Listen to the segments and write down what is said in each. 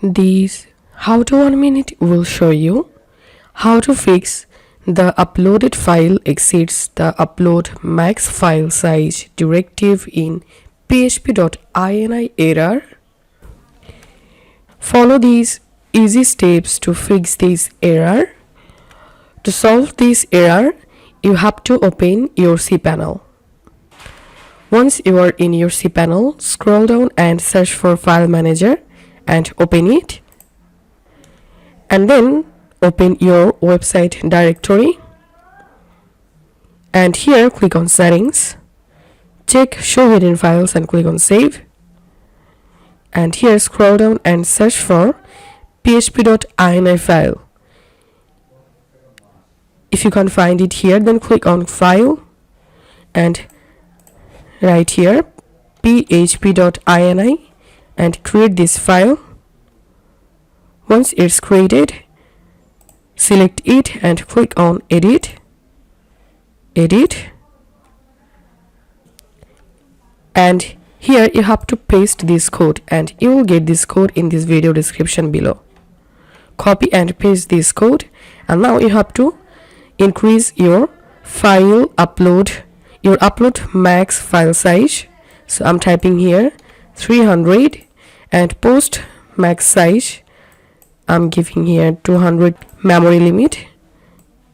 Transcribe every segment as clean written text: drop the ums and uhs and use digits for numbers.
This how to 1 minute will show you how to fix the uploaded file exceeds the upload max file size directive in php.ini error. Follow these easy steps to fix this error. To solve this error, you have to open your cPanel. Once you are in your cPanel, scroll down and search for File Manager and open it. And then open your website directory. And here click on Settings. Check Show Hidden Files and click on Save. And here scroll down and search for php.ini file. If you can't find it here, then click on File and write here php.ini and create this file. Once it's created, select it and click on Edit. And here you have to paste this code, and you will get this code in this video description below. Copy and paste this code, and now you have to increase your upload max file size. So I'm typing here 300, and post max size I'm giving here 200 memory limit.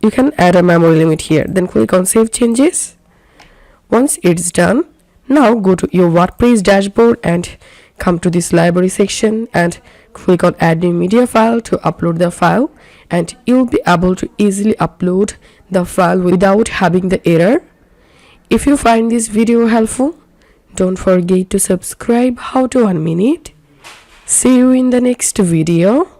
You can add a memory limit here, then click on Save Changes. Once it's done, now go to your WordPress dashboard and come to this library section and click on Add New Media File to upload the file, and you'll be able to easily upload the file without having the error. If you find this video helpful, don't forget to subscribe How to 1 Minute. See you in the next video.